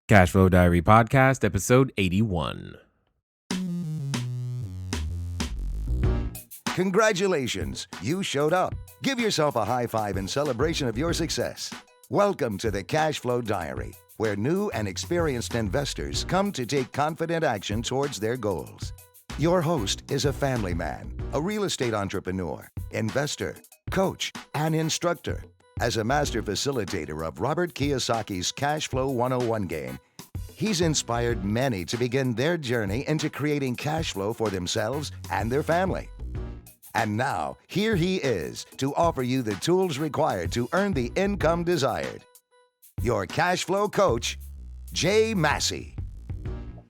Cashflow Diary Podcast, episode 81. Congratulations, you showed up. Give yourself a high five in celebration of your success. Welcome to the Cashflow Diary, where new and experienced investors come to take confident action towards their goals. Your host is a family man, a real estate entrepreneur, investor, coach, and instructor. As a master facilitator of Robert Kiyosaki's Cashflow 101 game, he's inspired many to begin their journey into creating cash flow for themselves and their family. And now, here he is to offer you the tools required to earn the income desired. Your cash flow coach, Jay Massey.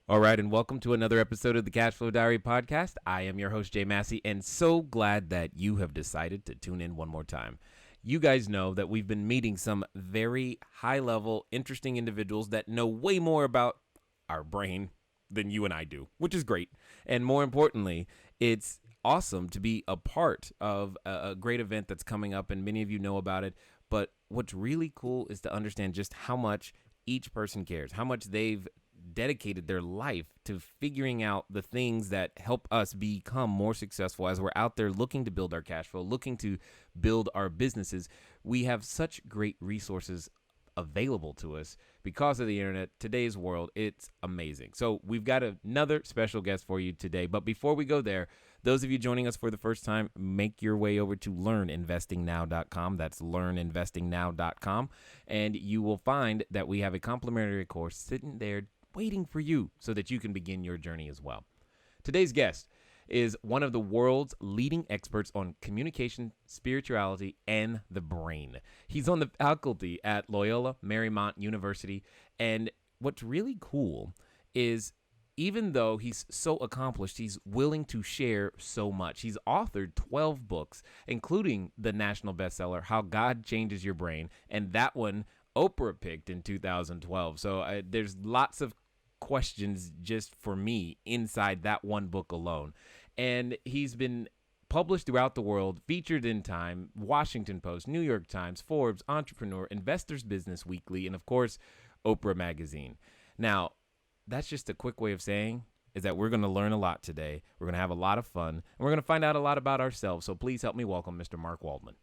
All right, and welcome to another episode of the Cashflow Diary Podcast. I am your host, Jay Massey, and so glad that you have decided to tune in one more time. You guys know that we've been meeting some very high-level, interesting individuals that know way more about our brain than you and I do, which is great. And more importantly, it's awesome to be a part of a great event that's coming up, and many of you know about it. But what's really cool is to understand just how much each person cares, how much they've dedicated their life to figuring out the things that help us become more successful as we're out there looking to build our cash flow, looking to build our businesses. We have such great resources available to us because of the internet. Today's world, it's amazing. So we've got another special guest for you today. But before we go there, those of you joining us for the first time, make your way over to learninvestingnow.com. That's learninvestingnow.com. And you will find that we have a complimentary course sitting there waiting for you so that you can begin your journey as well. Today's guest is one of the world's leading experts on communication, spirituality, and the brain. He's on the faculty at Loyola Marymount University. And what's really cool is even though he's so accomplished, he's willing to share so much. He's authored 12 books, including the national bestseller, How God Changes Your Brain. And that one Oprah picked in 2012. So there's lots of questions just for me inside that one book alone. And he's been published throughout the world, featured in Time, Washington Post, New York Times, Forbes, Entrepreneur, Investors Business Weekly, and of course, Oprah Magazine. Now, that's just a quick way of saying is that we're going to learn a lot today. We're going to have a lot of fun, and we're going to find out a lot about ourselves. So please help me welcome Mr. Mark Waldman.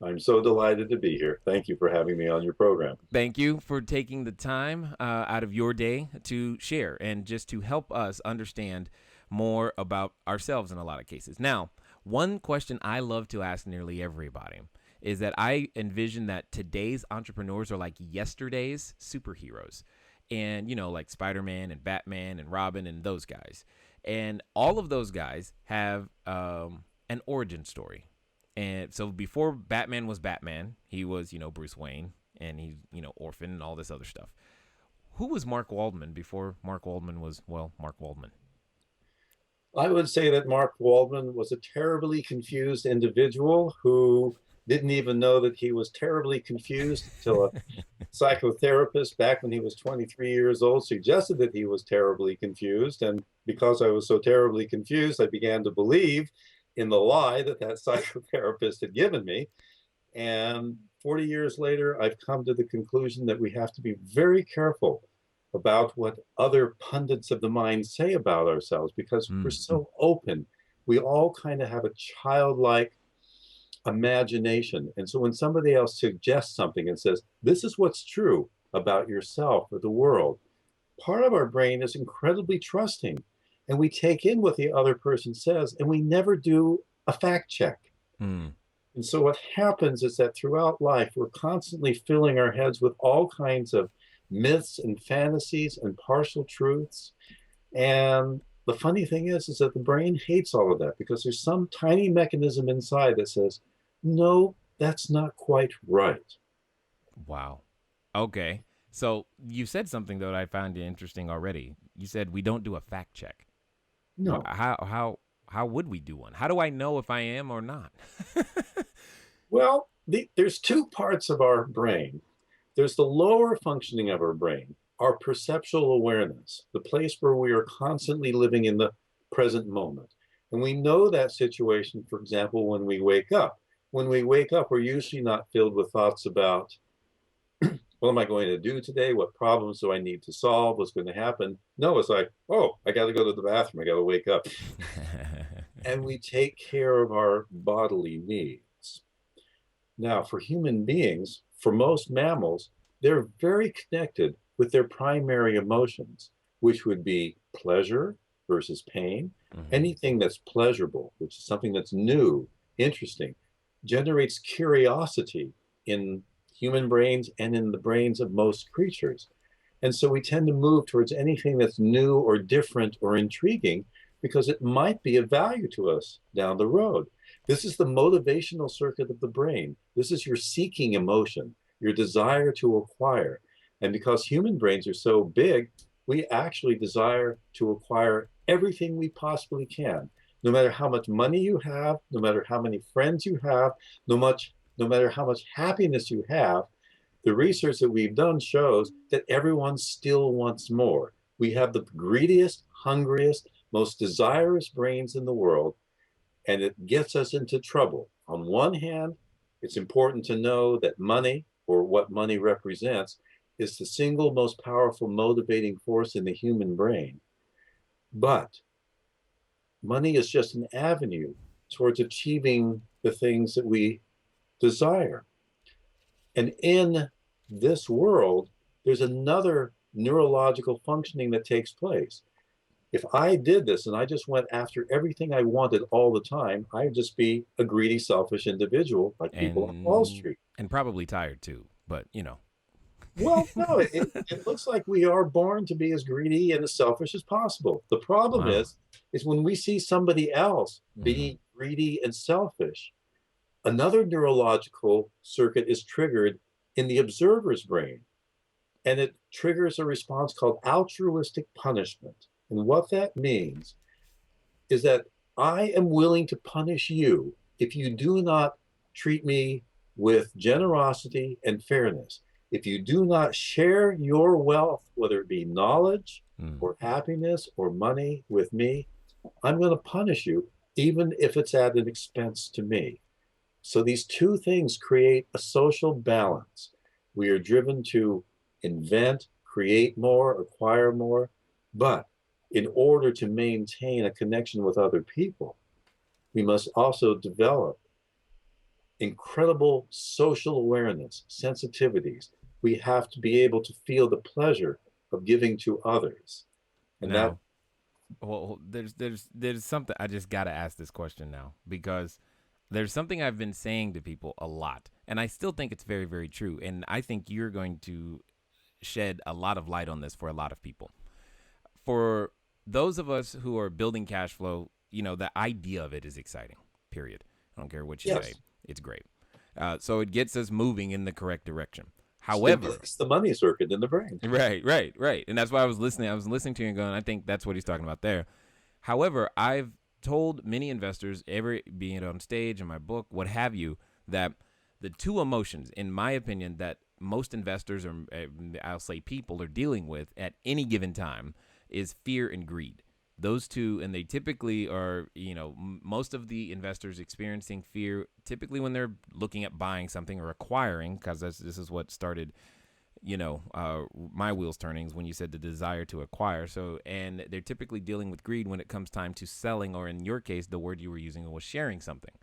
I'm so delighted to be here. Thank you for having me on your program. Thank you for taking the time out of your day to share and just to help us understand more about ourselves in a lot of cases. Now, one question I love to ask nearly everybody is that I envision that today's entrepreneurs are like yesterday's superheroes. And, you know, like Spider-Man and Batman and Robin and those guys. And all of those guys have an origin story. And so before Batman was Batman, he was, Bruce Wayne, and he's, orphan and all this other stuff. Who was Mark Waldman before Mark Waldman was, Mark Waldman? I would say that Mark Waldman was a terribly confused individual who didn't even know that he was terribly confused until a psychotherapist back when he was 23 years old suggested that he was terribly confused. And because I was so terribly confused, I began to believe in the lie that psychotherapist had given me. And 40 years later, I've come to the conclusion that we have to be very careful about what other pundits of the mind say about ourselves because we're so open. We all kind of have a childlike imagination. And so when somebody else suggests something and says, this is what's true about yourself or the world, part of our brain is incredibly trusting. And we take in what the other person says, and we never do a fact check. And so what happens is that throughout life, we're constantly filling our heads with all kinds of myths and fantasies and partial truths. And the funny thing is that the brain hates all of that because there's some tiny mechanism inside that says, no, that's not quite right. Wow. Okay. So you said something, though, that I found interesting already. You said we don't do a fact check. No. How would we do one? How do I know if I am or not? Well, there's two parts of our brain. There's the lower functioning of our brain, our perceptual awareness, the place where we are constantly living in the present moment. And we know that situation, for example, when we wake up. When we wake up, we're usually not filled with thoughts about what am I going to do today? What problems do I need to solve? What's going to happen? No, it's like, oh, I got to go to the bathroom. I got to wake up. And we take care of our bodily needs. Now, for human beings, for most mammals, they're very connected with their primary emotions, which would be pleasure versus pain. Mhm. Anything that's pleasurable, which is something that's new, interesting, generates curiosity in human brains and in the brains of most creatures. And so we tend to move towards anything that's new or different or intriguing because it might be of value to us down the road. This is the motivational circuit of the brain. This is your seeking emotion, your desire to acquire. And because human brains are so big, we actually desire to acquire everything we possibly can. No matter how much money you have, no matter how many friends you have, no matter how much happiness you have, the research that we've done shows that everyone still wants more. We have the greediest, hungriest, most desirous brains in the world, and it gets us into trouble. On one hand, it's important to know that money, or what money represents, is the single most powerful motivating force in the human brain. But money is just an avenue towards achieving the things that we desire. And in this world, there's another neurological functioning that takes place. If I did this and I just went after everything I wanted all the time, I'd just be a greedy, selfish individual like people on Wall Street. And probably tired too, but Well, no, it looks like we are born to be as greedy and as selfish as possible. The problem Wow. is when we see somebody else being greedy and selfish, another neurological circuit is triggered in the observer's brain, and it triggers a response called altruistic punishment. And what that means is that I am willing to punish you if you do not treat me with generosity and fairness. If you do not share your wealth, whether it be knowledge or happiness or money with me, I'm going to punish you, even if it's at an expense to me. So these two things create a social balance. We are driven to invent, create more, acquire more, but in order to maintain a connection with other people, we must also develop incredible social awareness, sensitivities. We have to be able to feel the pleasure of giving to others. And Now, well, there's something I just got to ask this question now, because there's something I've been saying to people a lot, and I still think it's very, very true. And I think you're going to shed a lot of light on this for a lot of people. For those of us who are building cash flow, the idea of it is exciting, period. I don't care what you say. It's great. So it gets us moving in the correct direction. However, it's the money circuit in the brain. Right. And that's why I was listening. I was listening to you and going, I think that's what he's talking about there. However, I've told many investors, being it on stage, in my book, what have you, that the two emotions, in my opinion, that most investors, or I'll say people, are dealing with at any given time is fear and greed. Those two, and they typically are, most of the investors experiencing fear typically when they're looking at buying something or acquiring, because this is what started, my wheels turning when you said the desire to acquire. So, and they're typically dealing with greed when it comes time to selling, or in your case, the word you were using was sharing something.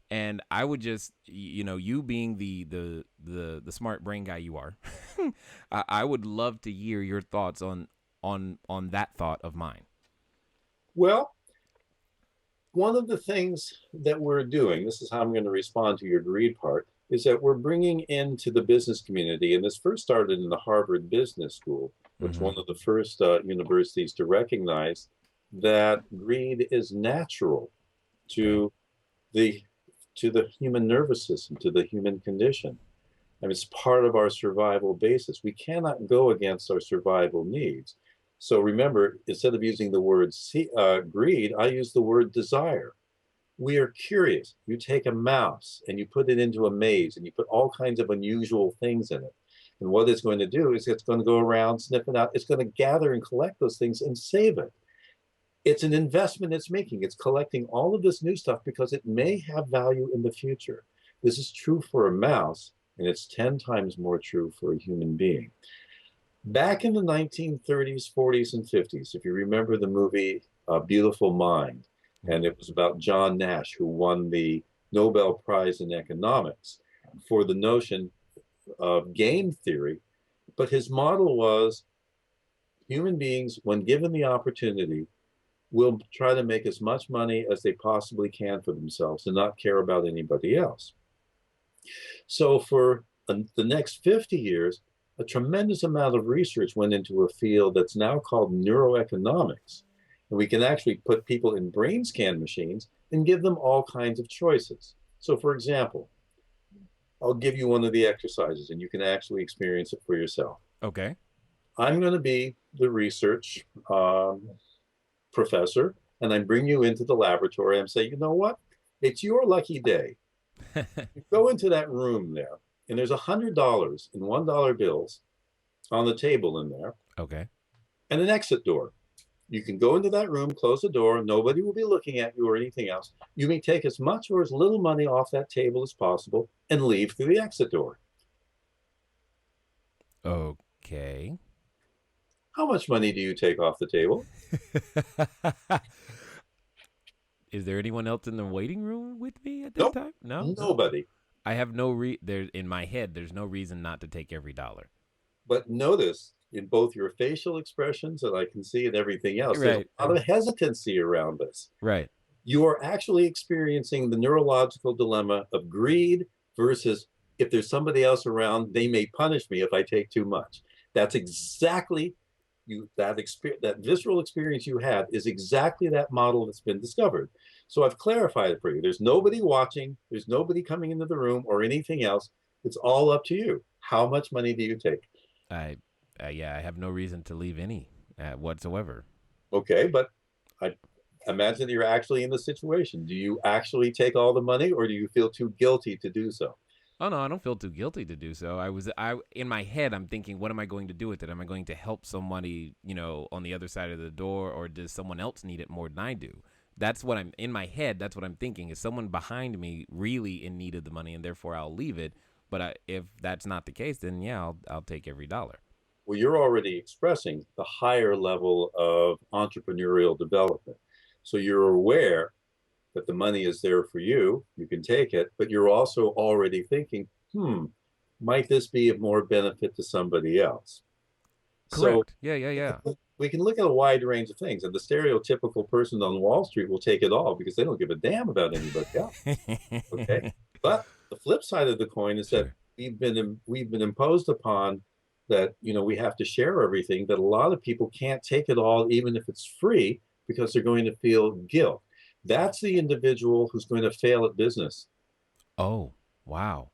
And I would just, you being the smart brain guy you are, I would love to hear your thoughts on that thought of mine. Well, one of the things that we're doing, this is how I'm going to respond to your greed part, is that we're bringing into the business community, and this first started in the Harvard Business School, which is one of the first universities to recognize that greed is natural to the human nervous system, to the human condition. I mean, it's part of our survival basis. We cannot go against our survival needs. So remember, instead of using the word greed, I use the word desire. We are curious. You take a mouse and you put it into a maze and you put all kinds of unusual things in it. And what it's going to do is it's going to go around, sniff it out. It's going to gather and collect those things and save it. It's an investment it's making. It's collecting all of this new stuff because it may have value in the future. This is true for a mouse. and it's 10 times more true for a human being. Back in the 1930s, 40s, and 50s, if you remember the movie Beautiful Mind, and it was about John Nash, who won the Nobel Prize in economics for the notion of game theory, but his model was human beings, when given the opportunity, will try to make as much money as they possibly can for themselves and not care about anybody else. So for the next 50 years, a tremendous amount of research went into a field that's now called neuroeconomics. And we can actually put people in brain scan machines and give them all kinds of choices. So for example, I'll give you one of the exercises and you can actually experience it for yourself. Okay. I'm going to be the research professor, and I bring you into the laboratory and say, you know what? It's your lucky day. You go into that room there, and there's $100 in $1 bills on the table in there. Okay. And an exit door. You can go into that room, close the door, nobody will be looking at you or anything else. You may take as much or as little money off that table as possible and leave through the exit door. Okay. How much money do you take off the table? Is there anyone else in the waiting room with me at that time? No. Nobody. I have there in my head. There's no reason not to take every dollar. But notice in both your facial expressions that I can see and everything else, right. There's a lot of hesitancy around this. Right. You are actually experiencing the neurological dilemma of greed versus if there's somebody else around, they may punish me if I take too much. That's exactly that visceral experience you had is exactly that model that's been discovered. So I've clarified it for you. There's nobody watching. There's nobody coming into the room or anything else. It's all up to you. How much money do you take? I have no reason to leave any whatsoever. Okay, but I imagine you're actually in the situation. Do you actually take all the money, or do you feel too guilty to do so? Oh no, I don't feel too guilty to do so. I in my head, I'm thinking, what am I going to do with it? Am I going to help somebody, on the other side of the door, or does someone else need it more than I do? That's what I'm in my head. That's what I'm thinking. Is someone behind me really in need of the money, and therefore I'll leave it? But if that's not the case, then yeah, I'll take every dollar. Well, you're already expressing the higher level of entrepreneurial development. So you're aware that the money is there for you, you can take it, but you're also already thinking, might this be of more benefit to somebody else? Correct. So, yeah. We can look at a wide range of things, and the stereotypical person on Wall Street will take it all because they don't give a damn about anybody else. Okay, but the flip side of the coin is that we've been imposed upon that we have to share everything, that a lot of people can't take it all even if it's free because they're going to feel guilt. That's the individual who's going to fail at business. Oh, wow.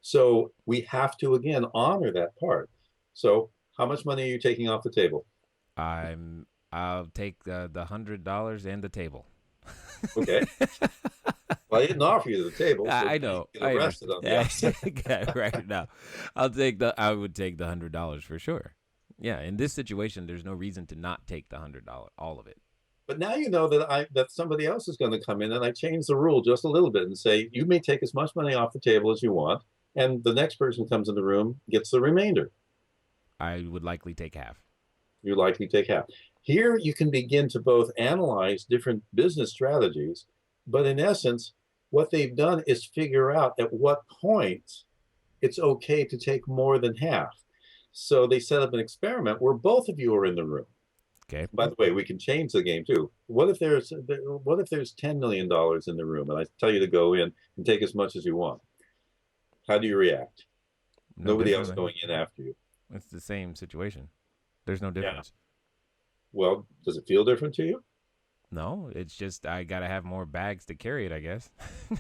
So we have to, again, honor that part. So how much money are you taking off the table? I'll take the $100 and the table. Okay. Well, I didn't offer you the table. So I know. You get arrested on the outside. Right now. I would take the $100 for sure. Yeah. In this situation, there's no reason to not take the $100, all of it. But now you know that somebody else is going to come in, and I change the rule just a little bit and say, you may take as much money off the table as you want, and the next person comes in the room, gets the remainder. I would likely take half. You likely take half. Here you can begin to both analyze different business strategies, but in essence, what they've done is figure out at what point it's okay to take more than half. So they set up an experiment where both of you are in the room. Okay. By the way, we can change the game too. What if there's $10 million in the room and I tell you to go in and take as much as you want? How do you react? Nobody else going in after you. It's the same situation. There's no difference. Yeah. Well, does it feel different to you? No, it's just I got to have more bags to carry it, I guess.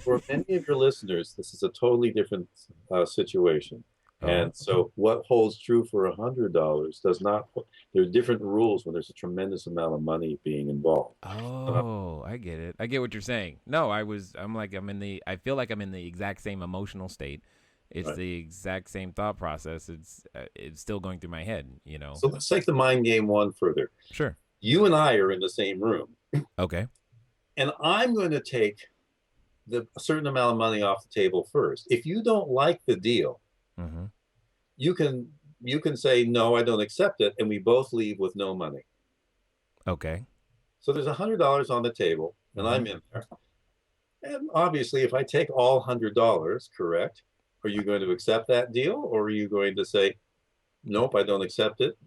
For many of your listeners, this is a totally different situation. And so what holds true for $100 does not. There's different rules when there's a tremendous amount of money being involved. Oh, I get it. I get what you're saying. No, I feel like I'm in the exact same emotional state. It's right. The exact same thought process. It's still going through my head, So let's take the mind game one further. Sure. You and I are in the same room. Okay. And I'm going to take a certain amount of money off the table first. If you don't like the deal, Mm-hmm. you can say, no, I don't accept it, and we both leave with no money. Okay. So there's $100 on the table, and Mm-hmm. I'm in there. And obviously, if I take all $100, correct, are you going to accept that deal, or are you going to say, nope, I don't accept it?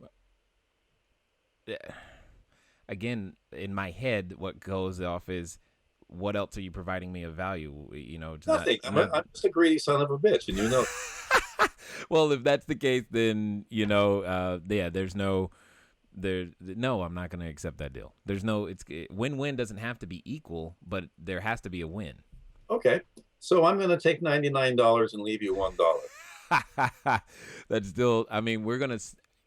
Again, in my head, what goes off is, what else are you providing me of value? It's Nothing. not. I'm just a greedy son of a bitch, and you know. Well, if that's the case, then yeah, no, I'm not going to accept that deal. There's no, win-win doesn't have to be equal, but there has to be a win. Okay, so I'm going to take $99 and leave you $1. That's still, I mean,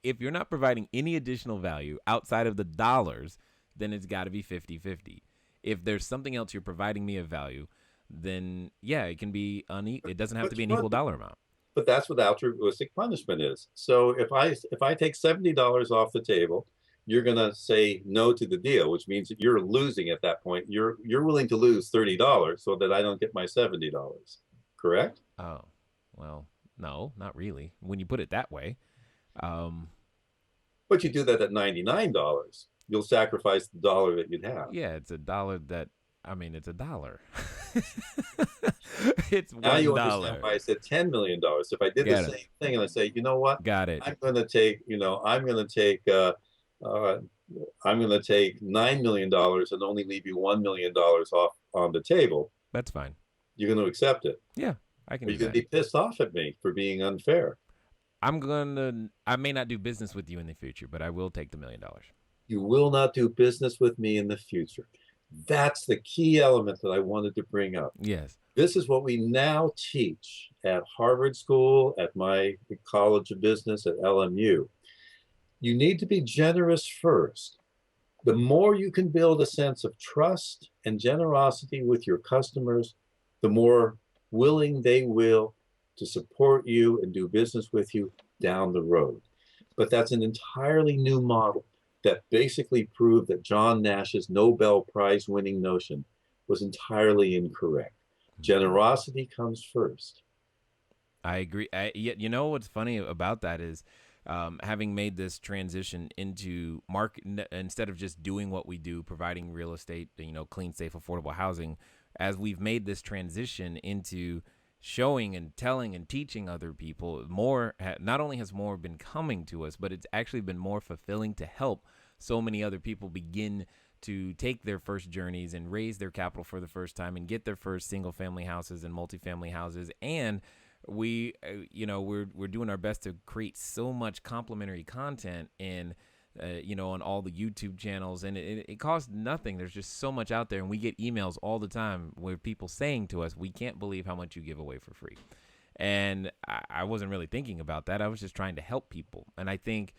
if you're not providing any additional value outside of the dollars, then it's got to be 50-50. If there's something else you're providing me of value, then yeah, it can be it doesn't have to be an equal dollar amount. But that's what altruistic punishment is. So if I take $70 off the table, you're going to say no to the deal, which means that you're losing at that point. You're willing to lose $30 so that I don't get my $70. Correct? Oh, well, no, not really. When you put it that way. But you do that at $99. You'll sacrifice the dollar that you'd have. Yeah, it's a dollar it's a dollar. It's $1. Now you understand why I said $10 million. If I did the same thing and I say, you know what? Got it. I'm going to take $9 million and only leave you $1 million off on the table. That's fine. You're going to accept it. Yeah, I can. Or you're going to be pissed off at me for being unfair. I may not do business with you in the future, but I will take the $1 million. You will not do business with me in the future. That's the key element that I wanted to bring up. Yes. This is what we now teach at Harvard School, at my College of Business, at LMU. You need to be generous first. The more you can build a sense of trust and generosity with your customers, the more willing they will to support you and do business with you down the road. But that's an entirely new model that basically proved that John Nash's Nobel Prize winning notion was entirely incorrect. Generosity comes first. I agree. You know what's funny about that is, having made this transition into instead of just doing what we do, providing real estate, clean, safe, affordable housing, as we've made this transition into showing and telling and teaching other people, not only has more been coming to us, but it's actually been more fulfilling to help so many other people begin to take their first journeys and raise their capital for the first time and get their first single family houses and multifamily houses. And we're doing our best to create so much complimentary content and on all the YouTube channels, and it costs nothing. There's just so much out there, and we get emails all the time where people saying to us, we can't believe how much you give away for free. And I wasn't really thinking about that. I was just trying to help people. And I think,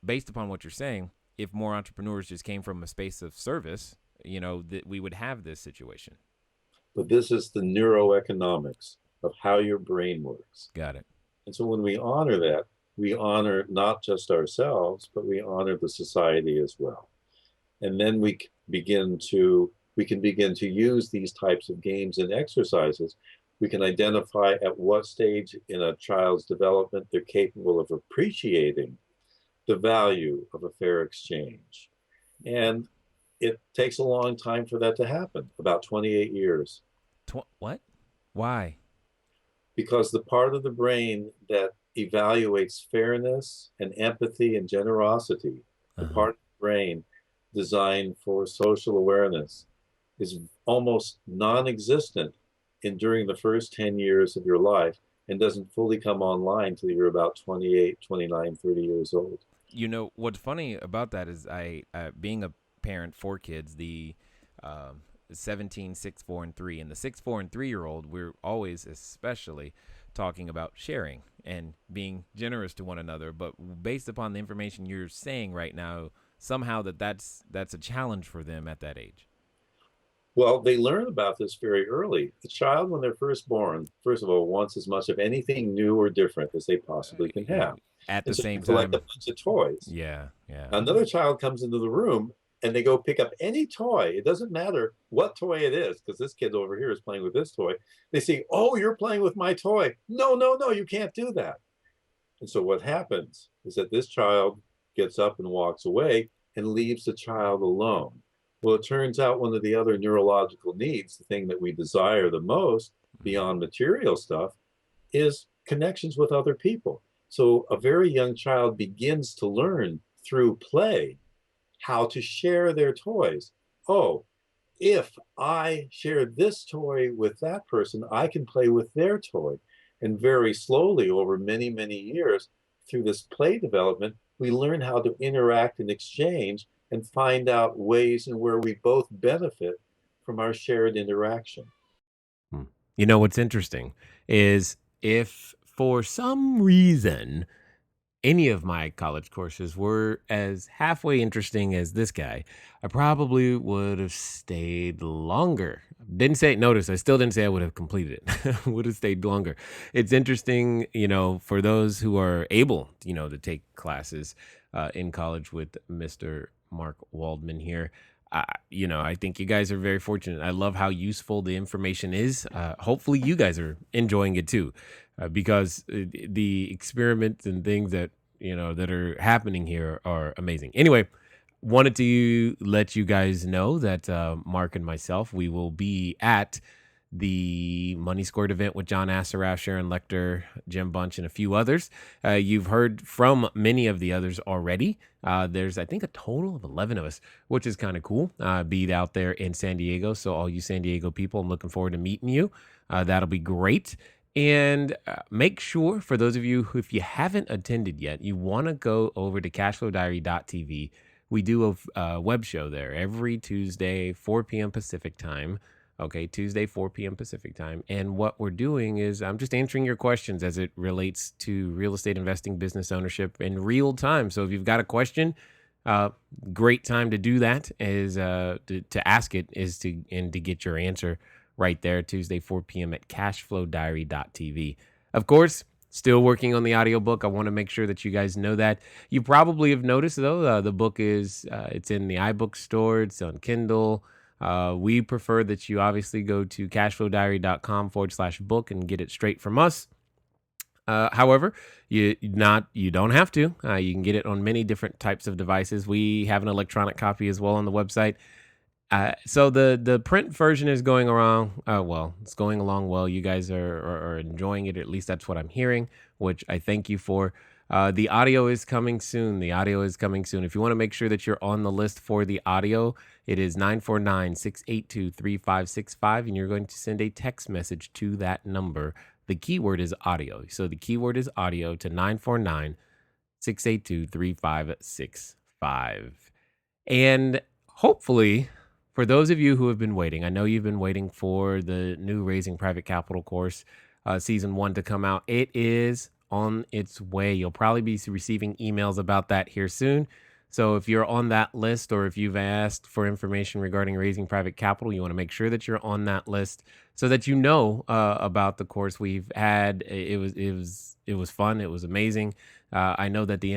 based upon what you're saying, if more entrepreneurs just came from a space of service, that we would have this situation. But this is the neuroeconomics of how your brain works. Got it. And so when we honor that, we honor not just ourselves, but we honor the society as well. And then we can begin to use these types of games and exercises. We can identify at what stage in a child's development they're capable of appreciating the value of a fair exchange. And it takes a long time for that to happen, about 28 years. What? Why? Because the part of the brain that evaluates fairness and empathy and generosity, the part of the brain designed for social awareness, is almost non-existent during the first 10 years of your life and doesn't fully come online till you're about 28, 29, 30 years old. What's funny about that is being a parent, 4 kids, the 17, 6, 4, and 3, and the 6, 4, and 3-year-old, we're always especially talking about sharing and being generous to one another. But based upon the information you're saying right now, somehow that's a challenge for them at that age. Well, they learn about this very early. The child, when they're first born, first of all, wants as much of anything new or different as they possibly can have. At the same collect time, a bunch of toys. Yeah. Another child comes into the room and they go pick up any toy. It doesn't matter what toy it is, because this kid over here is playing with this toy. They say, oh, you're playing with my toy. No, no, no, you can't do that. And so what happens is that this child gets up and walks away and leaves the child alone. Well, it turns out one of the other neurological needs, the thing that we desire the most beyond material stuff, is connections with other people. So a very young child begins to learn through play how to share their toys. Oh, if I share this toy with that person, I can play with their toy. And very slowly, over many, many years, through this play development, we learn how to interact and exchange and find out ways in where we both benefit from our shared interaction. Hmm. You know, what's interesting is if for some reason any of my college courses were as halfway interesting as this guy, I probably would have stayed longer. Didn't say, notice, I still didn't say I would have completed it. Would have stayed longer. It's interesting, for those who are able, to take classes in college with Mr. Mark Waldman here. I think you guys are very fortunate. I love how useful the information is. Hopefully, you guys are enjoying it too, because the experiments and things that are happening here are amazing. Anyway, wanted to let you guys know that Mark and myself, we will be at the Money Scored event with John Assaraf, Sharon Lecter, Jim Bunch, and a few others. You've heard from many of the others already. There's, I think, a total of 11 of us, which is kind of cool. Be out there in San Diego. So all you San Diego people, I'm looking forward to meeting you. That'll be great. And make sure, for those of you who, if you haven't attended yet, you want to go over to CashFlowDiary.tv. We do a web show there every Tuesday, 4 p.m. Pacific time. Okay, Tuesday, 4 p.m. Pacific time. And what we're doing is I'm just answering your questions as it relates to real estate investing, business ownership in real time. So if you've got a question, great time to do that is to ask it and to get your answer right there, Tuesday, 4 p.m. at CashFlowDiary.tv. Of course, still working on the audiobook. I want to make sure that you guys know that. You probably have noticed, though, the book is it's in the iBook store. It's on Kindle. We prefer that you obviously go to cashflowdiary.com/book and get it straight from us. However, you don't have to. You can get it on many different types of devices. We have an electronic copy as well on the website. So the print version is going around. It's going along well. You guys are enjoying it. At least that's what I'm hearing, which I thank you for. The audio is coming soon. If you want to make sure that you're on the list for the audio, it is 949-682-3565, and you're going to send a text message to that number. The keyword is audio. So the keyword is audio to 949-682-3565. And hopefully, for those of you who have been waiting, I know you've been waiting for the new Raising Private Capital course, season 1 to come out. It is on its way. You'll probably be receiving emails about that here soon. So if you're on that list, or if you've asked for information regarding Raising Private Capital, you want to make sure that you're on that list so that you know about the course we've had. It was fun. It was amazing. I know that the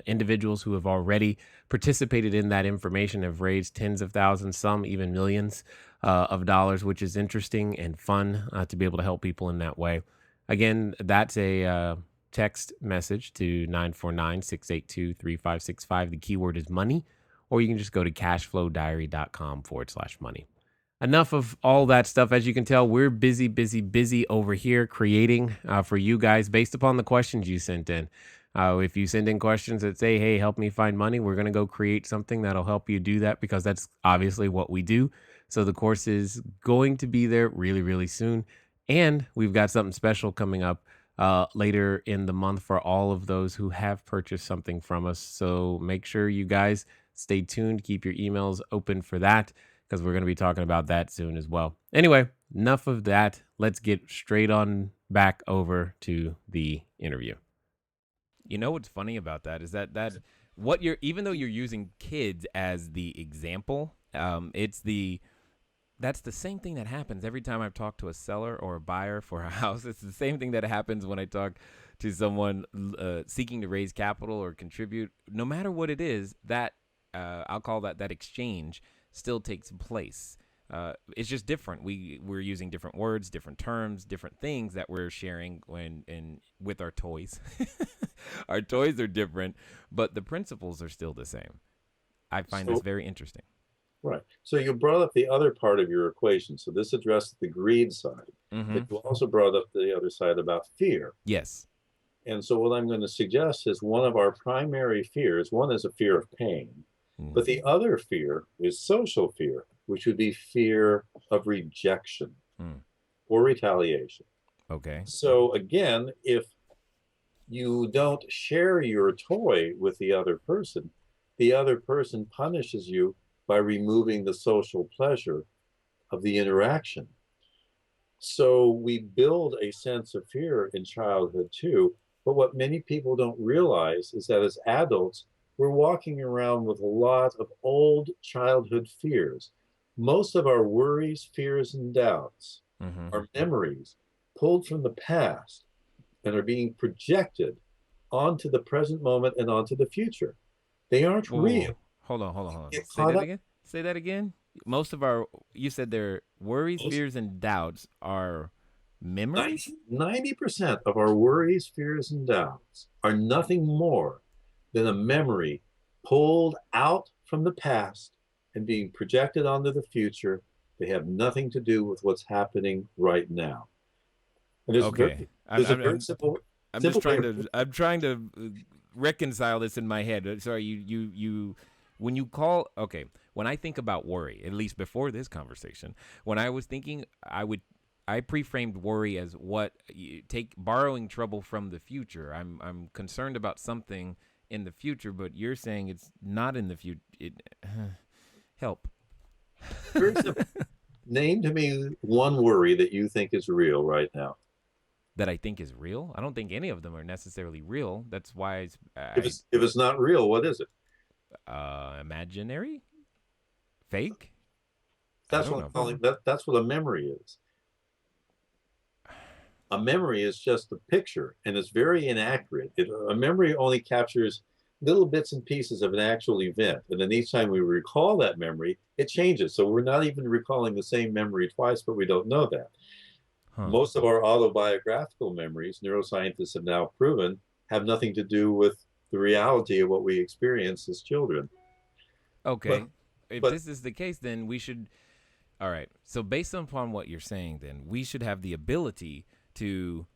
individuals who have already participated in that information have raised tens of thousands, some even millions of dollars, which is interesting and fun to be able to help people in that way. Again, that's a text message to 949-682-3565. The keyword is money, or you can just go to cashflowdiary.com/money. Enough of all that stuff. As you can tell, we're busy over here creating for you guys based upon the questions you sent in. If you send in questions that say, hey, help me find money, we're going to go create something that'll help you do that, because that's obviously what we do. So the course is going to be there really, really soon. And we've got something special coming up later in the month for all of those who have purchased something from us. So make sure you guys stay tuned. Keep your emails open for that, because we're going to be talking about that soon as well. Anyway, enough of that. Let's get straight on back over to the interview. You know what's funny about that is that what you're, even though you're using kids as the example, that's the same thing that happens every time I've talked to a seller or a buyer for a house. It's the same thing that happens when I talk to someone seeking to raise capital or contribute. No matter what it is, that I'll call that exchange still takes place. It's just different. We're using different words, different terms, different things that we're sharing with our toys. Our toys are different, but the principles are still the same. I find this very interesting. Right. So you brought up the other part of your equation. So this addressed the greed side, but you also brought up the other side about fear. Yes. And so what I'm going to suggest is one of our primary fears, one is a fear of pain, but the other fear is social fear, which would be fear of rejection or retaliation. Okay. So again, if you don't share your toy with the other person punishes you by removing the social pleasure of the interaction. So we build a sense of fear in childhood too. But what many people don't realize is that as adults, we're walking around with a lot of old childhood fears. Most of our worries, fears, and doubts are memories pulled from the past and are being projected onto the present moment and onto the future. They aren't real. Hold on. Say that again. Most of you said their worries, fears, and doubts are memories? 90% of our worries, fears, and doubts are nothing more than a memory pulled out from the past and being projected onto the future. They have nothing to do with what's happening right now. And I'm trying to reconcile this in my head. Sorry, when I think about worry, at least before this conversation, when I was thinking, I pre-framed worry as borrowing trouble from the future. I'm concerned about something in the future, but you're saying it's not in the future. Help. Name to me one worry that you think is real right now. That I think is real? I don't think any of them are necessarily real. That's why if it's not real, what is it? Imaginary? Fake? That's what I'm calling that's what a memory is. A memory is just a picture, and it's very inaccurate. A memory only captures little bits and pieces of an actual event, and then each time we recall that memory, it changes. So we're not even recalling the same memory twice, but we don't know that. Most of our autobiographical memories, neuroscientists have now proven, have nothing to do with the reality of what we experienced as children. Okay. If this is the case, then we should... All right. So based upon what you're saying, then, we should have the ability to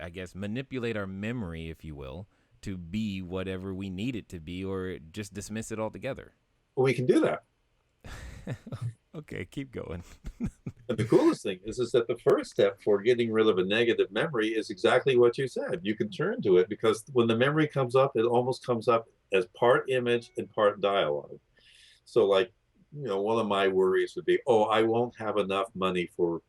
I guess, manipulate our memory, if you will, to be whatever we need it to be, or just dismiss it altogether. Well, we can do that. Okay, keep going. And the coolest thing is that the first step for getting rid of a negative memory is exactly what you said. You can turn to it, because when the memory comes up, it almost comes up as part image and part dialogue. So like, one of my worries would be, I won't have enough money for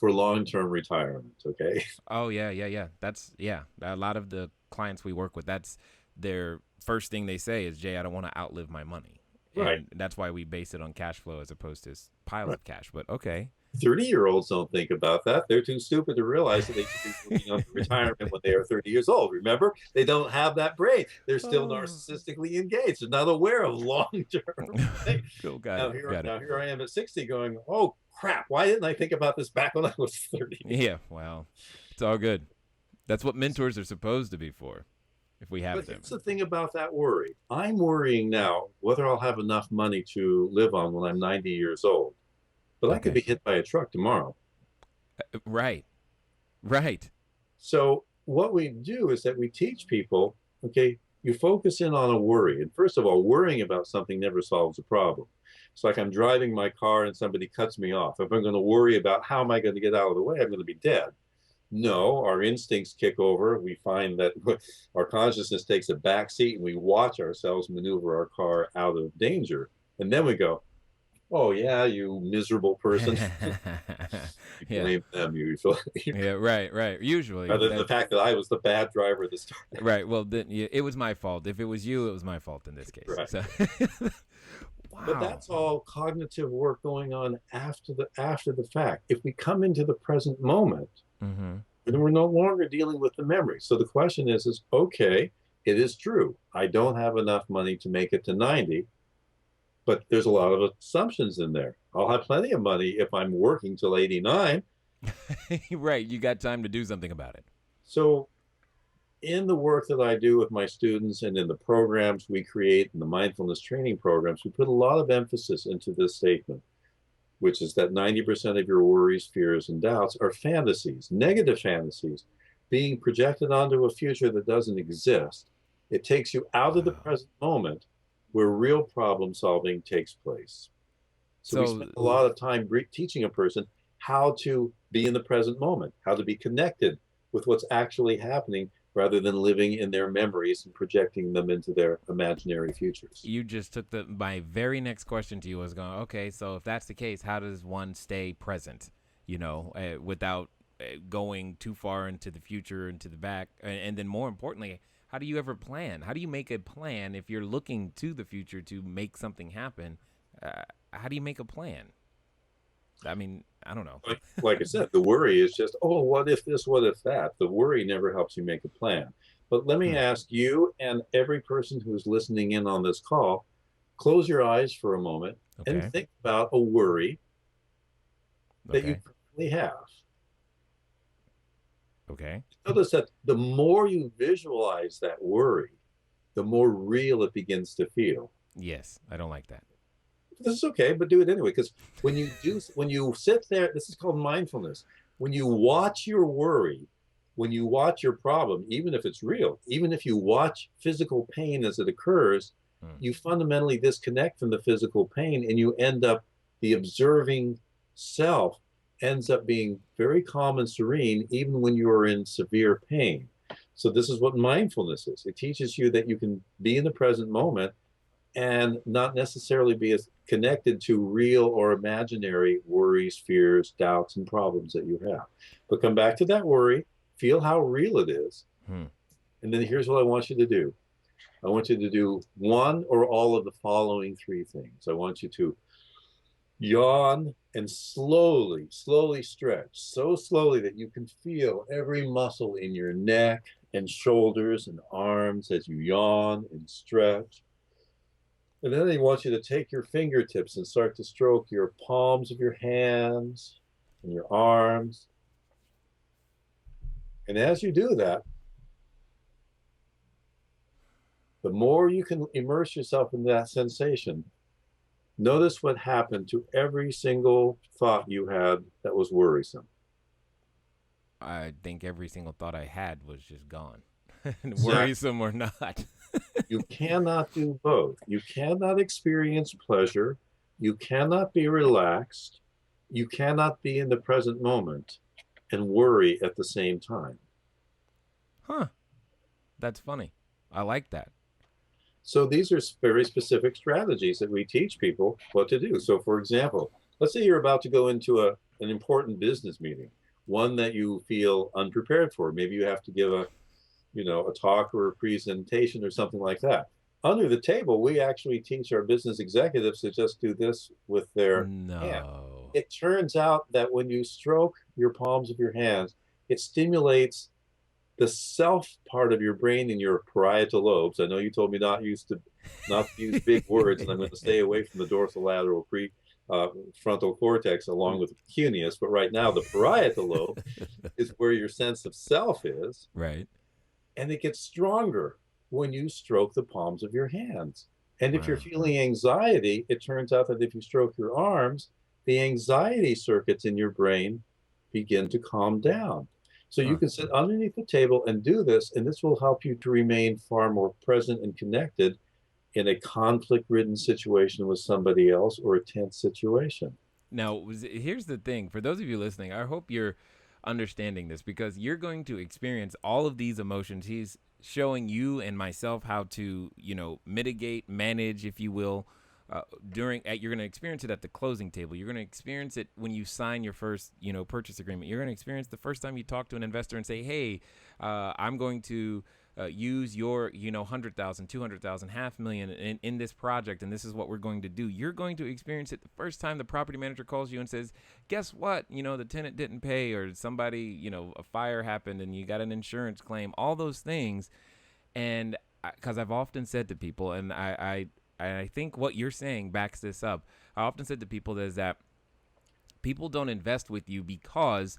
long-term retirement. Okay. Oh, yeah. That's, a lot of the clients we work with, that's their first thing they say is, Jay, I don't want to outlive my money. Right. And that's why we base it on cash flow as opposed to pile of cash. But okay. 30-year-olds don't think about that. They're too stupid to realize that they should be moving on to retirement when they are 30 years old. Remember, they don't have that brain. They're still narcissistically engaged. They're not aware of long-term. Now here I am at 60 going, oh, crap. Why didn't I think about this back when I was 30? Yeah, well, it's all good. That's what mentors are supposed to be for, if we have them. But here's the thing about that worry. I'm worrying now whether I'll have enough money to live on when I'm 90 years old. But I could be hit by a truck tomorrow. Right. So what we do is that we teach people, okay, you focus in on a worry. And first of all, worrying about something never solves a problem. It's like I'm driving my car and somebody cuts me off. If I'm going to worry about how am I going to get out of the way, I'm going to be dead. No, our instincts kick over. We find that our consciousness takes a back seat and we watch ourselves maneuver our car out of danger. And then we go, oh, yeah, you miserable person. You blame them usually. Yeah, right. Usually. Rather than the fact that I was the bad driver this time. Right. Well, then, it was my fault. If it was you, it was my fault in this case. Right. So. Wow. But that's all cognitive work going on after the fact. If we come into the present moment, then we're no longer dealing with the memory. So the question is, okay, it is true. I don't have enough money to make it to 90, but there's a lot of assumptions in there. I'll have plenty of money if I'm working till 89. Right. You got time to do something about it. So in the work that I do with my students and in the programs we create in the mindfulness training programs, we put a lot of emphasis into this statement, which is that 90% of your worries, fears, and doubts are fantasies, negative fantasies, being projected onto a future that doesn't exist. It takes you out of the present moment where real problem solving takes place. So we spend a lot of time teaching a person how to be in the present moment, how to be connected with what's actually happening rather than living in their memories and projecting them into their imaginary futures. You just took my very next question to you was going, okay, so if that's the case, how does one stay present, without going too far into the future, into the back? And then more importantly, how do you ever plan? How do you make a plan if you're looking to the future to make something happen? How do you make a plan? I mean, I don't know. Like I said, the worry is just, oh, what if this, what if that? The worry never helps you make a plan. But let me ask you and every person who's listening in on this call, close your eyes for a moment and think about a worry that you currently have. Okay. Notice that the more you visualize that worry, the more real it begins to feel. Yes, I don't like that. This is okay, but do it anyway. Because when you sit there, this is called mindfulness. When you watch your worry, when you watch your problem, even if it's real, even if you watch physical pain as it occurs, you fundamentally disconnect from the physical pain, and you end up, the observing self ends up being very calm and serene, even when you are in severe pain. So this is what mindfulness is. It teaches you that you can be in the present moment and not necessarily be as connected to real or imaginary worries, fears, doubts, and problems that you have. But come back to that worry, feel how real it is. And then here's what I want you to do. I want you to do one or all of the following three things. I want you to yawn and slowly stretch, so slowly that you can feel every muscle in your neck and shoulders and arms as you yawn and stretch. And then I want you to take your fingertips and start to stroke your palms of your hands and your arms. And as you do that, the more you can immerse yourself in that sensation, notice what happened to every single thought you had that was worrisome. I think every single thought I had was just gone. Exactly. Worrisome or not. You cannot do both. You cannot experience pleasure. You cannot be relaxed. You cannot be in the present moment and worry at the same time. Huh. That's funny. I like that. So these are very specific strategies that we teach people what to do. So for example, let's say you're about to go into an important business meeting, one that you feel unprepared for. Maybe you have to give a talk or a presentation or something like that. Under the table, we actually teach our business executives to just do this with their hand. It turns out that when you stroke your palms of your hands, it stimulates the self part of your brain in your parietal lobes. I know you told me not to use big words, and I'm going to stay away from the dorsolateral frontal cortex along with the cuneus. But right now, the parietal lobe is where your sense of self is. Right. And it gets stronger when you stroke the palms of your hands. And if you're feeling anxiety, it turns out that if you stroke your arms, the anxiety circuits in your brain begin to calm down. So you can sit underneath the table and do this, and this will help you to remain far more present and connected in a conflict-ridden situation with somebody else or a tense situation. Now, here's the thing. For those of you listening, I hope you're understanding this, because you're going to experience all of these emotions. He's showing you and myself how to, mitigate, manage, if you will, you're going to experience it at the closing table. You're going to experience it when you sign your first, purchase agreement. You're going to experience the first time you talk to an investor and say, hey, I'm going to use your, 100,000, 200,000, $500,000 in this project, and this is what we're going to do. You're going to experience it the first time the property manager calls you and says, guess what? The tenant didn't pay, or somebody, a fire happened and you got an insurance claim, all those things. And because I've often said to people, and I think what you're saying backs this up. I often said to people is that people don't invest with you because,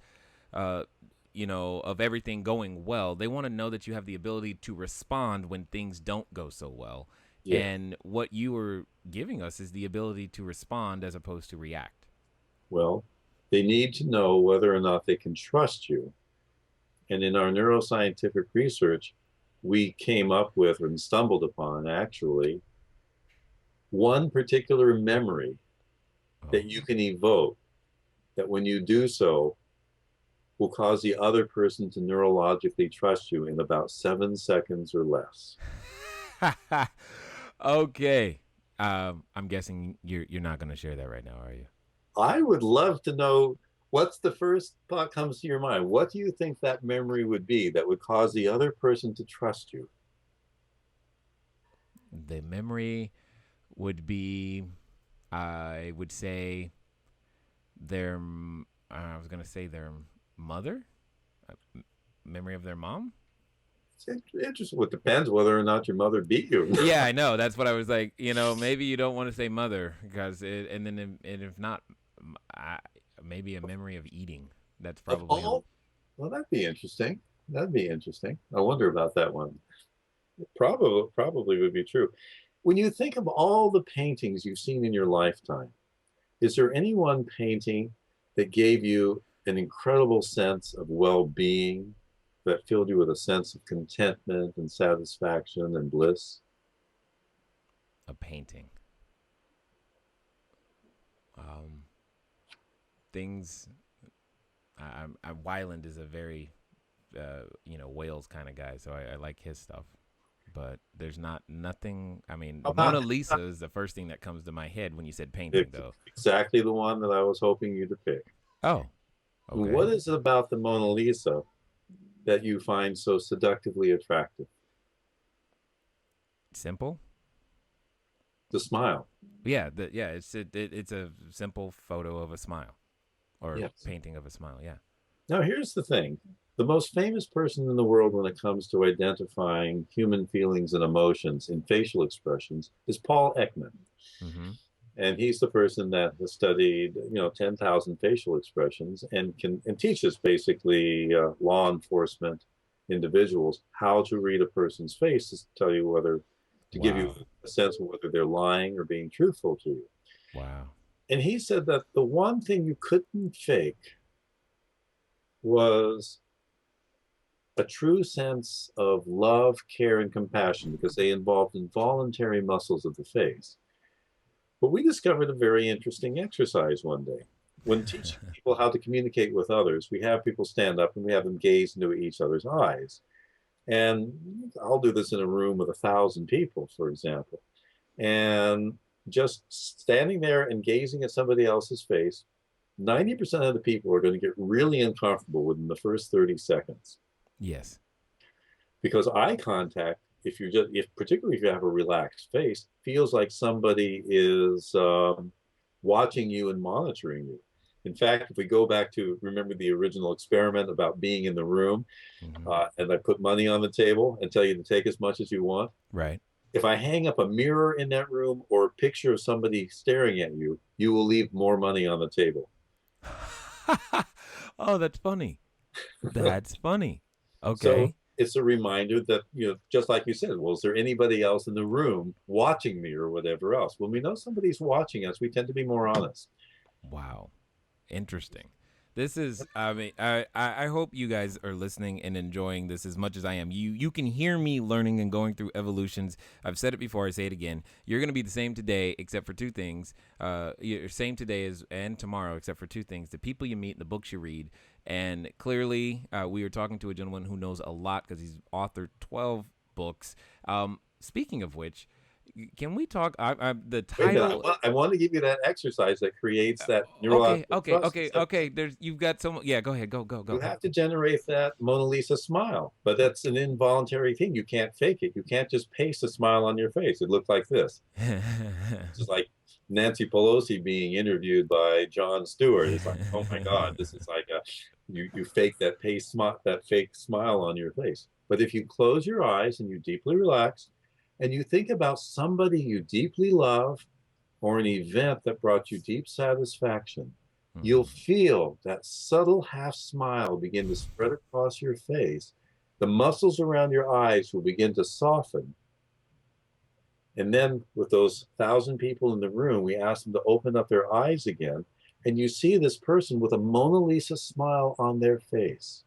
of everything going well. They want to know that you have the ability to respond when things don't go so well. Yeah. And what you were giving us is the ability to respond as opposed to react. Well, they need to know whether or not they can trust you. And in our neuroscientific research, we came up with and stumbled upon actually one particular memory that you can evoke that when you do so will cause the other person to neurologically trust you in about 7 seconds or less. Okay. I'm guessing you're not going to share that right now, are you? I would love to know what's the first thought comes to your mind. What do you think that memory would be that would cause the other person to trust you? The memory would be, I would say, I was going to say their mother, memory of their mom. It's interesting. Well, it depends whether or not your mother beat you. Yeah, I know. That's what I was like. Maybe you don't want to say mother and if not, maybe a memory of eating. That's probably. Well, that'd be interesting. That'd be interesting. I wonder about that one. Probably would be true. When you think of all the paintings you've seen in your lifetime, is there any one painting that gave you an incredible sense of well-being, that filled you with a sense of contentment and satisfaction and bliss? A painting. Things. Weiland is a very, Wales kind of guy, so I like his stuff. But there's nothing. I mean, Mona Lisa is the first thing that comes to my head when you said painting, though. Exactly the one that I was hoping you to pick. Oh. Okay. What is it about the Mona Lisa that you find so seductively attractive? Simple. The smile. Yeah. It's a simple photo of a smile, or painting of a smile. Yeah. Now here's the thing: the most famous person in the world when it comes to identifying human feelings and emotions in facial expressions is Paul Ekman. Mm-hmm. And he's the person that has studied, 10,000 facial expressions and teaches basically law enforcement individuals how to read a person's face to tell you whether to give you a sense of whether they're lying or being truthful to you. Wow. And he said that the one thing you couldn't fake was a true sense of love, care, and compassion, because they involved involuntary muscles of the face. But we discovered a very interesting exercise one day. When teaching people how to communicate with others, we have people stand up and we have them gaze into each other's eyes. And I'll do this in a room with 1,000 people, for example. And just standing there and gazing at somebody else's face, 90% of the people are going to get really uncomfortable within the first 30 seconds. Yes. Because eye contact, particularly if you have a relaxed face, feels like somebody is watching you and monitoring you. In fact, if we go back to, remember the original experiment about being in the room, and I put money on the table and tell you to take as much as you want. Right. If I hang up a mirror in that room or a picture of somebody staring at you, you will leave more money on the table. Oh, that's funny. That's funny. Okay. So it's a reminder that, just like you said, well, is there anybody else in the room watching me or whatever else? When we know somebody's watching us, we tend to be more honest. Wow. Interesting. This is, I hope you guys are listening and enjoying this as much as I am. You can hear me learning and going through evolutions. I've said it before, I say it again. You're going to be the same today except for two things. You're same today and tomorrow except for two things: the people you meet and the books you read. And clearly, we were talking to a gentleman who knows a lot because he's authored 12 books. Speaking of which, can we talk? The title. I want to give you that exercise that creates that neurological trust. Okay. You've got some. Yeah, go ahead. Go. You have to generate that Mona Lisa smile, but that's an involuntary thing. You can't fake it. You can't just paste a smile on your face. It looks like this. It's just like Nancy Pelosi being interviewed by Jon Stewart. It's like, oh my God, this is like you fake that fake smile on your face. But if you close your eyes and you deeply relax and you think about somebody you deeply love or an event that brought you deep satisfaction, you'll feel that subtle half smile begin to spread across your face. The muscles around your eyes will begin to soften. And then with those 1,000 people in the room, we ask them to open up their eyes again. And you see this person with a Mona Lisa smile on their face.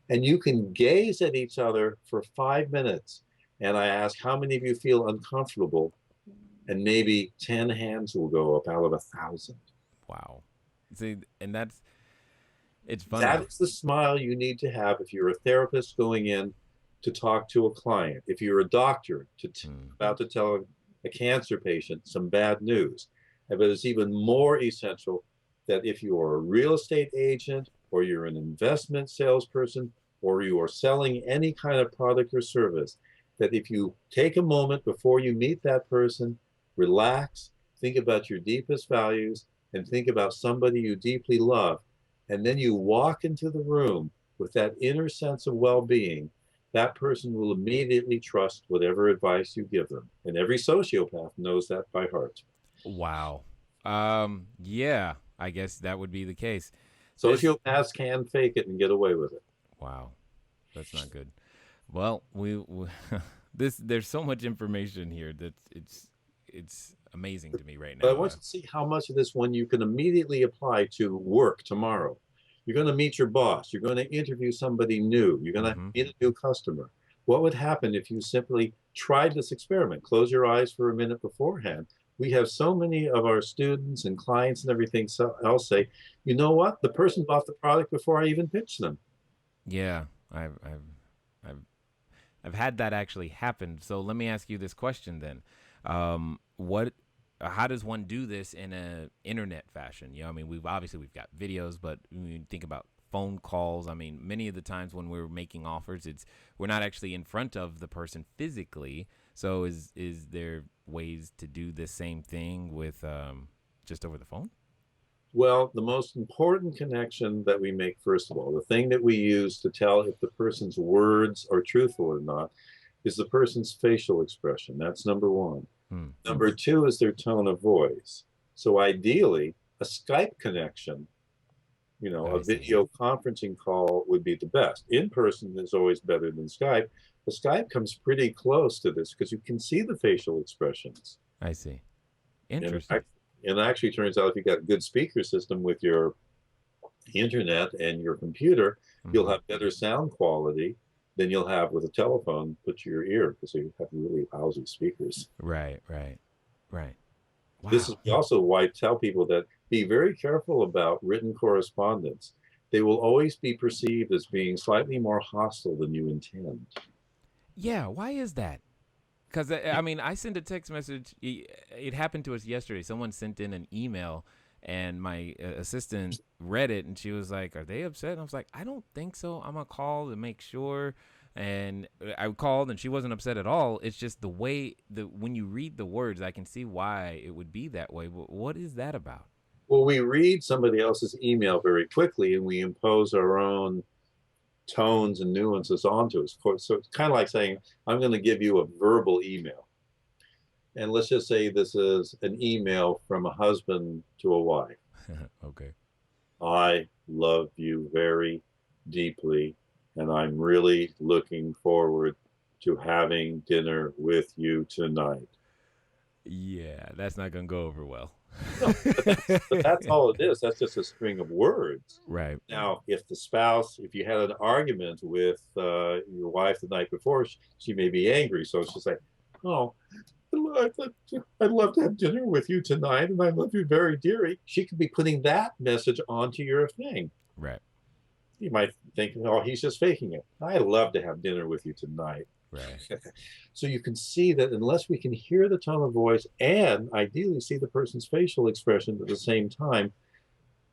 And you can gaze at each other for 5 minutes. And I ask, how many of you feel uncomfortable? And maybe 10 hands will go up out of 1,000. Wow. See, and it's funny. That is the smile you need to have if you're a therapist going in to talk to a client. If you're a doctor about to tell a cancer patient some bad news. But it's even more essential that if you are a real estate agent or you're an investment salesperson or you are selling any kind of product or service, that if you take a moment before you meet that person, relax, think about your deepest values, and think about somebody you deeply love, and then you walk into the room with that inner sense of well-being, that person will immediately trust whatever advice you give them. And every sociopath knows that by heart. Wow. Yeah, I guess that would be the case. Sociopaths can fake it and get away with it. Wow. That's not good. Well, we there's so much information here that it's amazing to me right now. But I want you to see how much of this one you can immediately apply to work tomorrow. You're going to meet your boss. You're going to interview somebody new. You're going to meet a new customer. What would happen if you simply tried this experiment? Close your eyes for a minute beforehand. We have so many of our students and clients and everything else say, you know what? The person bought the product before I even pitched them. Yeah, I've had that actually happen. So let me ask you this question then. How does one do this in a internet fashion? You know, I mean, we've got videos, but when you think about phone calls, I mean, many of the times when we're making offers, we're not actually in front of the person physically. So is there ways to do the same thing with just over the phone? Well, the most important connection that we make, first of all, the thing that we use to tell if the person's words are truthful or not, is the person's facial expression. That's number one. Number two is their tone of voice. So ideally, a Skype connection, a video conferencing call would be the best. In person is always better than Skype. But Skype comes pretty close to this because you can see the facial expressions. I see. Interesting. And it actually turns out if you got a good speaker system with your internet and your computer, you'll have better sound quality than you'll have with a telephone put to your ear because you have really lousy speakers. Right. Wow. This is also why I tell people that be very careful about written correspondence. They will always be perceived as being slightly more hostile than you intend. Yeah, why is that? Because, I mean, I sent a text message. It happened to us yesterday. Someone sent in an email, and my assistant read it, and she was like, are they upset? And I was like, I don't think so. I'm going to call to make sure. And I called, and she wasn't upset at all. It's just the way, when you read the words, I can see why it would be that way. But what is that about? Well, we read somebody else's email very quickly, and we impose our own tones and nuances onto us. So it's kind of like saying, I'm going to give you a verbal email. And let's just say this is an email from a husband to a wife. Okay. I love you very deeply, and I'm really looking forward to having dinner with you tonight. Yeah, that's not going to go over well. No, but that's all it is. That's just a string of words. Right. Now, if you had an argument with your wife the night before, she may be angry. So it's just like, oh, I'd love to have dinner with you tonight, and I love you very dearly. She could be putting that message onto your thing. Right. You might think, oh, he's just faking it. I'd love to have dinner with you tonight. Right. So you can see that unless we can hear the tone of voice and ideally see the person's facial expression at the same time,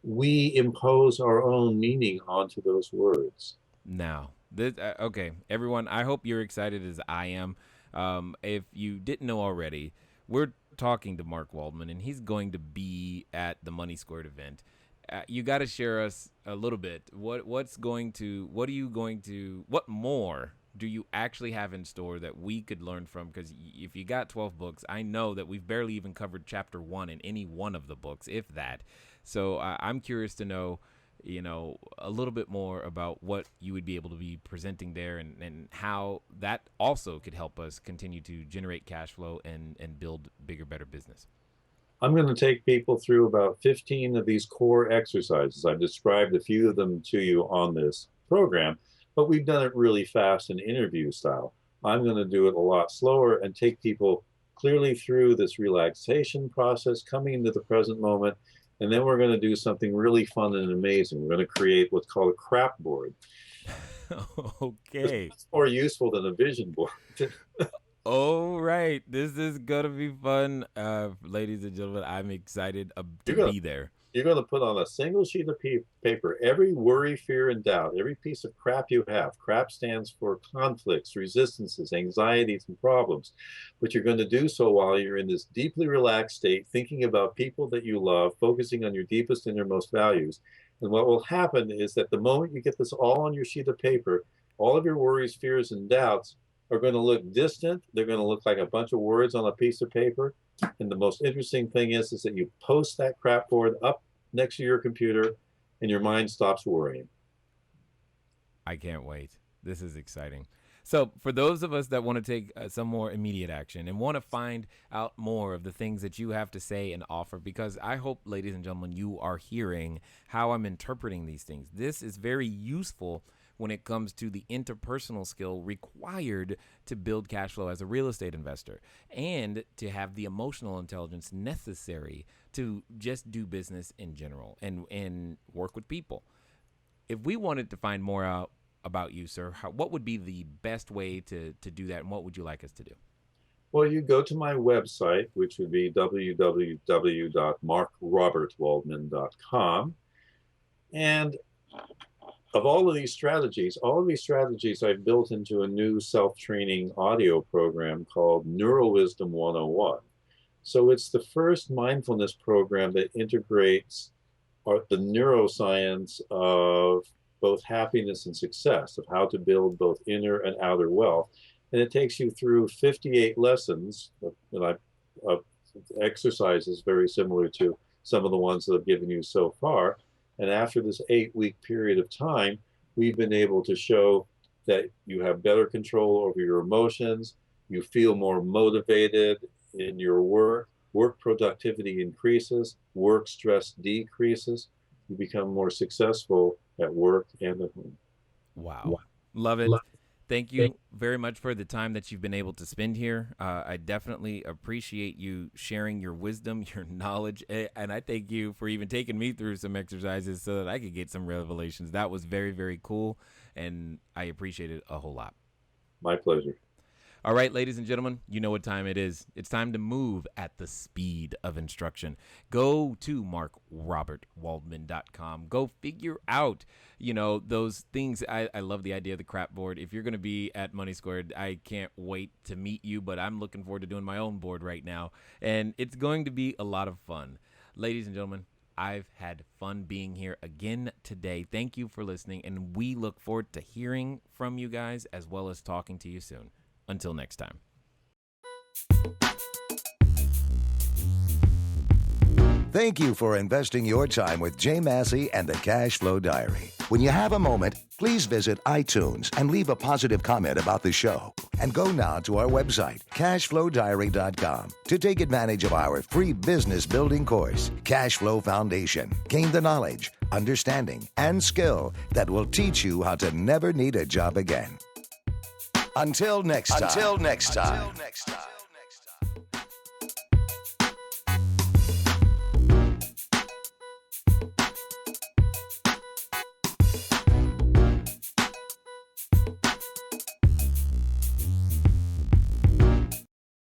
we impose our own meaning onto those words. Now, okay, everyone, I hope you're excited as I am. If you didn't know already, we're talking to Mark Waldman, and he's going to be at the Money Squared event. You got to share us a little bit. What more do you actually have in store that we could learn from? Because if you got 12 books, I know that we've barely even covered chapter 1 in any one of the books, if that. So I'm curious to know, a little bit more about what you would be able to be presenting there, and how that also could help us continue to generate cash flow and build bigger, better business. I'm going to take people through about 15 of these core exercises. I've described a few of them to you on this program, but we've done it really fast in interview style. I'm going to do it a lot slower and take people clearly through this relaxation process, coming into the present moment. And then we're going to do something really fun and amazing. We're going to create what's called a crap board. Okay. It's more useful than a vision board. All right. This is going to be fun. Ladies and gentlemen, I'm excited to be there. You're going to put on a single sheet of paper every worry, fear, and doubt, every piece of crap you have. Crap stands for conflicts, resistances, anxieties, and problems. But you're going to do so while you're in this deeply relaxed state, thinking about people that you love, focusing on your deepest, innermost values. And what will happen is that the moment you get this all on your sheet of paper, all of your worries, fears, and doubts are going to look distant. They're going to look like a bunch of words on a piece of paper. And the most interesting thing is that you post that crap board up next to your computer and your mind stops worrying. I can't wait. This is exciting. So for those of us that want to take some more immediate action and want to find out more of the things that you have to say and offer, because I hope, ladies and gentlemen, you are hearing how I'm interpreting these things. This is very useful when it comes to the interpersonal skill required to build cash flow as a real estate investor, and to have the emotional intelligence necessary to just do business in general and work with people. If we wanted to find more out about you, sir, what would be the best way to do that, and what would you like us to do? Well, you go to my website, which would be www.markrobertwaldman.com. And of all of these strategies I've built into a new self-training audio program called NeuroWisdom 101. So it's the first mindfulness program that integrates the neuroscience of both happiness and success, of how to build both inner and outer wealth. And it takes you through 58 lessons of exercises very similar to some of the ones that I've given you so far. And after this 8-week period of time, we've been able to show that you have better control over your emotions, you feel more motivated in your work productivity increases, work stress decreases, you become more successful at work and at home. Wow. Love it. Thank you very much for the time that you've been able to spend here. I definitely appreciate you sharing your wisdom, your knowledge, and I thank you for even taking me through some exercises so that I could get some revelations. That was very, very cool, and I appreciate it a whole lot. My pleasure. All right, ladies and gentlemen, you know what time it is. It's time to move at the speed of instruction. Go to markrobertwaldman.com. Go figure out, those things. I love the idea of the crap board. If you're going to be at Money Squared, I can't wait to meet you, but I'm looking forward to doing my own board right now, and it's going to be a lot of fun. Ladies and gentlemen, I've had fun being here again today. Thank you for listening, and we look forward to hearing from you guys as well as talking to you soon. Until next time. Thank you for investing your time with Jay Massey and the Cash Flow Diary. When you have a moment, please visit iTunes and leave a positive comment about the show. And go now to our website, CashFlowDiary.com, to take advantage of our free business building course, Cash Flow Foundation. Gain the knowledge, understanding, and skill that will teach you how to never need a job again. Until next time.